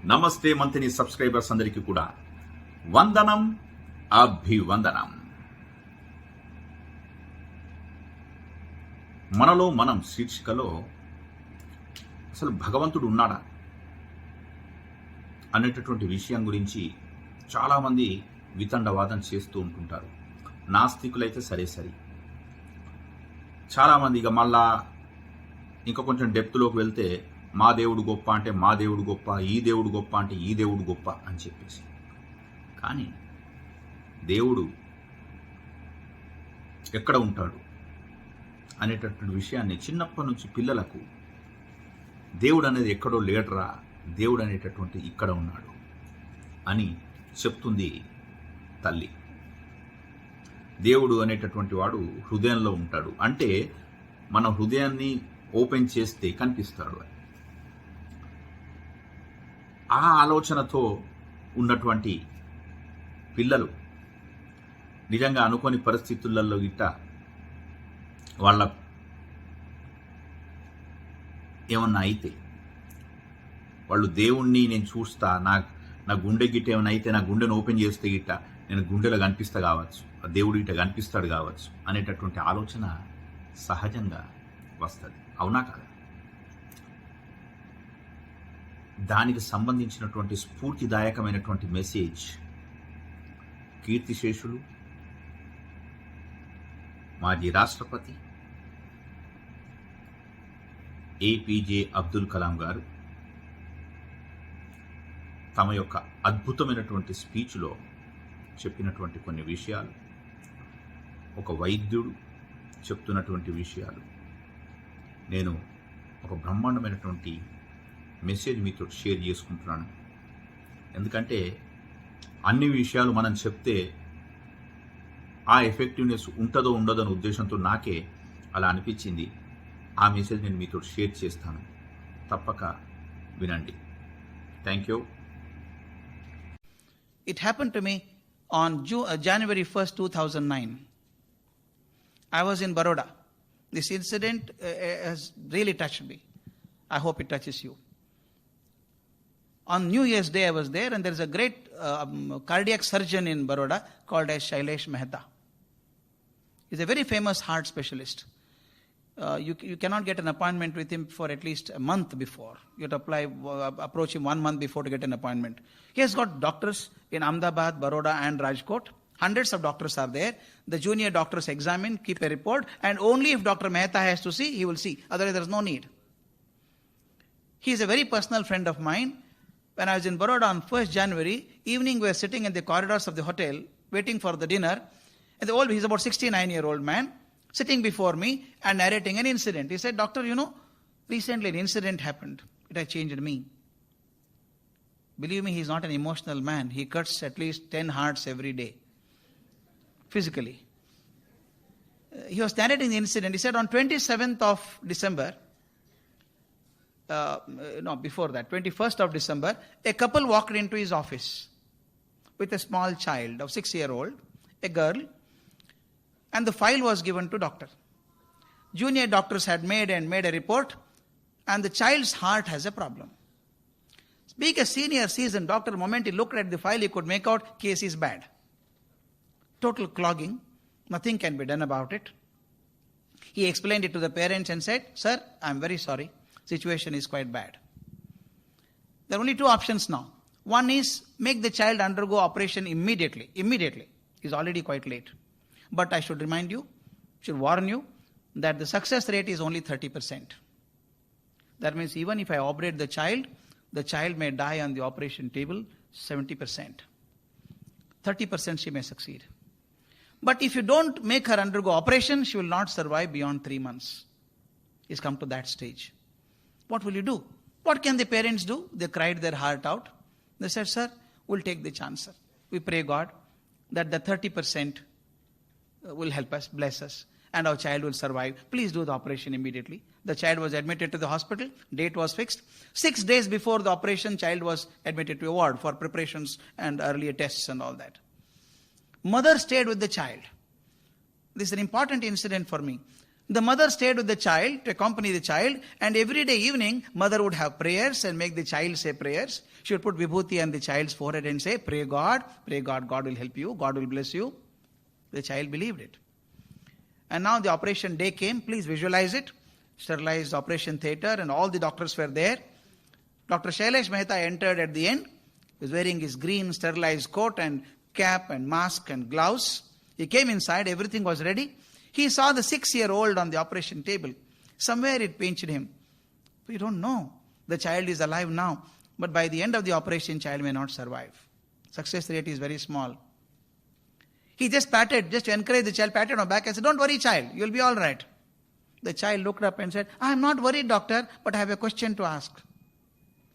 నమస్తే మంత్రి సబ్స్క్రైబర్స్ అందరికీ కూడా వందనం, అభివందనం. మనలో మనం శీర్షికలో అసలు భగవంతుడు ఉన్నాడా అనేటటువంటి విషయం గురించి చాలామంది వితండవాదం చేస్తూ ఉంటుంటారు. నాస్తికులైతే సరే. చాలామంది ఇక మళ్ళా ఇంకా కొంచెం డెప్త్లోకి వెళ్తే మా దేవుడు గొప్ప అంటే మా దేవుడు గొప్ప, ఈ దేవుడు గొప్ప అంటే ఈ దేవుడు గొప్ప అని చెప్పేసి. కానీ దేవుడు ఎక్కడ ఉంటాడు అనేటటువంటి విషయాన్ని చిన్నప్పటి నుంచి పిల్లలకు దేవుడు అనేది ఎక్కడో లేడరా, దేవుడు అనేటటువంటి ఇక్కడ ఉన్నాడు అని చెప్తుంది తల్లి. దేవుడు అనేటటువంటి వాడు హృదయంలో ఉంటాడు అంటే మన హృదయాన్ని ఓపెన్ చేస్తే కనిపిస్తాడు. ఆ ఆలోచనతో ఉన్నటువంటి పిల్లలు నిజంగా అనుకోని పరిస్థితులలో గిట్ట వాళ్ళ ఏమన్నా అయితే వాళ్ళు దేవుణ్ణి నేను చూస్తా, నా గుండె గిట్ట ఏమైనా అయితే నా గుండెను ఓపెన్ చేస్తే గిట్ట నేను గుండెలో కనిపిస్తా కావచ్చు, దేవుడు గిట్ట కనిపిస్తాడు కావచ్చు అనేటటువంటి ఆలోచన సహజంగా వస్తుంది. అవునా కాదా? దానికి సంబంధించినటువంటి స్ఫూర్తిదాయకమైనటువంటి మెసేజ్ కీర్తిశేషులు, మాజీ రాష్ట్రపతి ఏపీజే అబ్దుల్ కలాం గారు తమ యొక్క అద్భుతమైనటువంటి స్పీచ్లో చెప్పినటువంటి కొన్ని విషయాలు, ఒక వైద్యుడు చెప్తున్నటువంటి విషయాలు, నేను ఒక బ్రహ్మాండమైనటువంటి మెసేజ్ మీతో షేర్ చేసుకుంటున్నాను. ఎందుకంటే అన్ని విషయాలు మనం చెప్తే ఆ ఎఫెక్టివ్నెస్ ఉంటుందో ఉండదో అనే ఉద్దేశంతో నాకే అలా అనిపించింది. ఆ మెసేజ్ నేను మీతో షేర్ చేస్తాను, తప్పక వినండి. Thank you. It happened to me on January 1st, 2009. I was in Baroda. This incident has really touched me. I hope it touches you. On New Year's Day, I was there, and there is a great cardiac surgeon in Baroda called as Shailesh Mehta. He's a very famous heart specialist. You cannot get an appointment with him for at least a month before. You have to approach him 1 month before to get an appointment. He has got doctors in Ahmedabad, Baroda and Rajkot. Hundreds of doctors are there. The junior doctors examine, keep a report, and only if Dr. Mehta has to see, he will see. Otherwise, there is no need. He is a very personal friend of mine. When I was in Baroda on 1st January, evening we were sitting in the corridors of the hotel, waiting for the dinner, and he's about 69-year-old man, sitting before me and narrating an incident. He said, "Doctor, recently an incident happened. It has changed me." Believe me, he's not an emotional man. He cuts at least 10 hearts every day, physically. He was narrating the incident. He said on 27th of December, before that, 21st of December, a couple walked into his office with a small child of 6-year-old, a girl, and the file was given to doctor. Junior doctors had made a report, and the child's heart has a problem. Being a senior seasoned doctor, the moment he looked at the file, he could make out case is bad. Total clogging, nothing can be done about it. He explained it to the parents and said, "Sir, I'm very sorry. Situation is quite bad. There are only 2 options now. One is make the child undergo operation immediately. It's already quite late. But I should warn you that the success rate is only 30%. That means even if I operate the child may die on the operation table 70%. 30% she may succeed. But if you don't make her undergo operation, she will not survive beyond 3 months. It's come to that stage. What will you do?" What can the parents do? They cried their heart out. They said, "Sir, we'll take the chance, sir. We pray God that the 30% will help us, bless us, and our child will survive. Please do the operation immediately." The child was admitted to the hospital. Date was fixed. 6 days before the operation, child was admitted to a ward for preparations and earlier tests and all that. Mother stayed with the child. This is an important incident for me. The mother stayed with the child to accompany the child, and every day evening, mother would have prayers and make the child say prayers. She would put vibhuti on the child's forehead and say, pray God, God will help you, God will bless you. The child believed it. And now the operation day came. Please visualize it. Sterilized operation theatre, and all the doctors were there. Dr. Shailesh Mehta entered at the end. He was wearing his green sterilized coat and cap and mask and gloves. He came inside, everything was ready. He saw the 6-year-old on the operation table. Somewhere it pinched him. We don't know. The child is alive now, but by the end of the operation, child may not survive. Success rate is very small. He just to encourage the child, patted on the back and said, don't worry, child, you'll be all right. The child looked up and said, I am not worried, doctor, but I have a question to ask.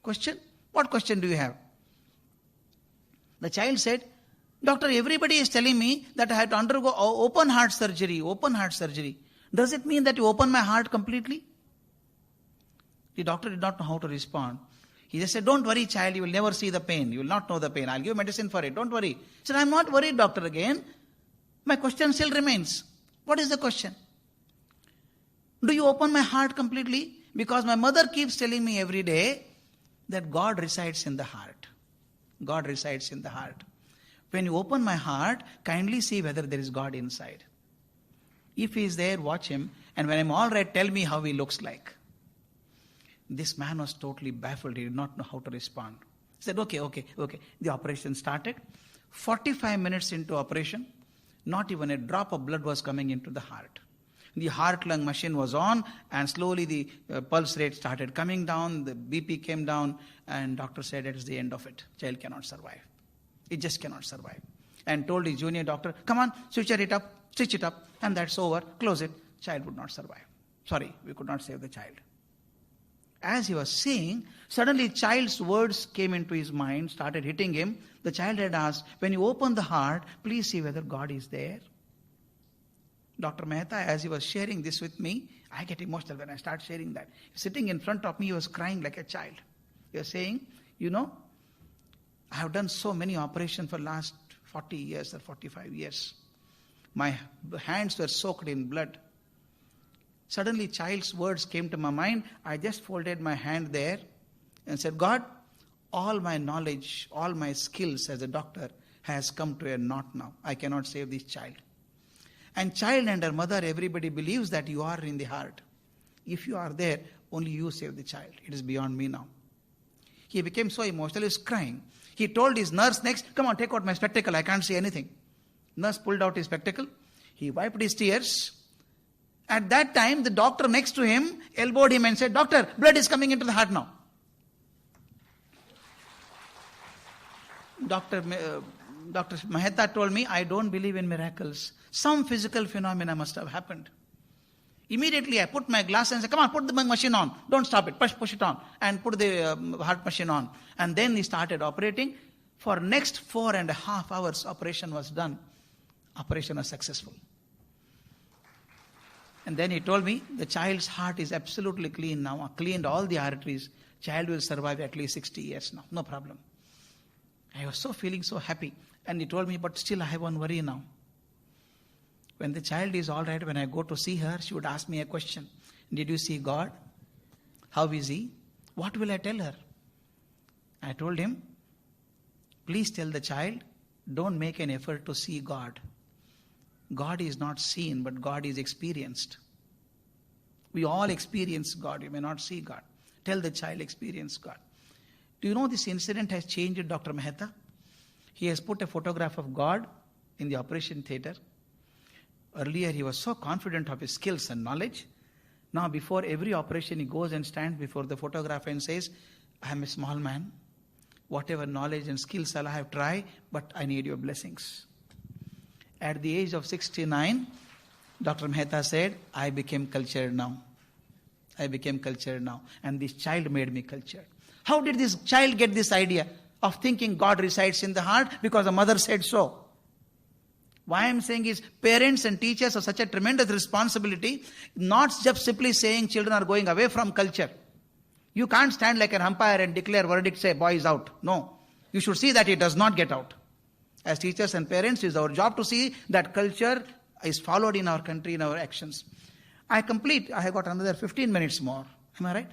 Question? What question do you have? The child said, doctor, everybody is telling me that I have to undergo open heart surgery. Does it mean that you open my heart completely? The doctor did not know how to respond. He just said, don't worry, child, you will never see the pain. You will not know the pain. I'll give medicine for it. Don't worry. He said, I'm not worried, doctor, again. My question still remains. What is the question? Do you open my heart completely? Because my mother keeps telling me every day that God resides in the heart. God resides in the heart. When you open my heart, kindly see whether there is God inside. If he is there, watch him. And when I'm all right, tell me how he looks like. This man was totally baffled. He did not know how to respond. He said, okay. The operation started. 45 minutes into operation, not even a drop of blood was coming into the heart. The heart-lung machine was on, and slowly the pulse rate started coming down, the BP came down, and doctor said it is the end of it. Child cannot survive. It just cannot survive. And told his junior doctor, come on, stitch it up, and that's over, close it. Child would not survive. Sorry, we could not save the child. As he was saying, suddenly child's words came into his mind, started hitting him. The child had asked, when you open the heart, please see whether God is there. Dr. Mehta, as he was sharing this with me, I get emotional when I start sharing that. Sitting in front of me, he was crying like a child. He was saying, I have done so many operations for the last 40 years or 45 years. My hands were soaked in blood. Suddenly, child's words came to my mind. I just folded my hand there and said, God, all my knowledge, all my skills as a doctor has come to a knot now. I cannot save this child. And child and her mother, everybody believes that you are in the heart. If you are there, only you save the child. It is beyond me now. He became so emotional, he was crying. He told his nurse next, come on, take out my spectacle, I can't see anything. Nurse pulled out his spectacle. He wiped his tears. At that time, the doctor next to him elbowed him and said, doctor, blood is coming into the heart now. Dr. Mehta told me, I don't believe in miracles. Some physical phenomena must have happened. Immediately I put my glass and said, come on, put the machine on. Don't stop it. Push it on. And put the heart machine on. And then he started operating. For next 4.5 hours, operation was done. Operation was successful. And then he told me, the child's heart is absolutely clean now. I cleaned all the arteries. Child will survive at least 60 years now. No problem. I was feeling so happy. And he told me, but still I have one worry now. When the child is all right, when I go to see her, she would ask me a question. Did you see God? How is he? What will I tell her? I told him, please tell the child, don't make an effort to see God. God is not seen, but God is experienced. We all experience God. You may not see God. Tell the child, experience God. Do you know this incident has changed Dr. Mehta? He has put a photograph of God in the operation theatre. Earlier, he was so confident of his skills and knowledge. Now, before every operation, he goes and stands before the photographer and says, I am a small man. Whatever knowledge and skills I have tried, but I need your blessings. At the age of 69, Dr. Mehta said, I became cultured now. And this child made me cultured. How did this child get this idea of thinking God resides in the heart? Because the mother said so. Why I'm saying is, parents and teachers have such a tremendous responsibility, not just simply saying children are going away from culture. You can't stand like an umpire and declare verdict, say boy is out. No. You should see that he does not get out. As teachers and parents, it is our job to see that culture is followed in our country, in our actions. I have got another 15 minutes more. Am I right?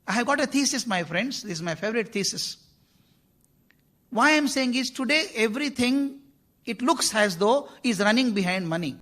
I have got a thesis, my friends. This is my favorite thesis. Why I am saying is today everything, it looks as though is running behind money.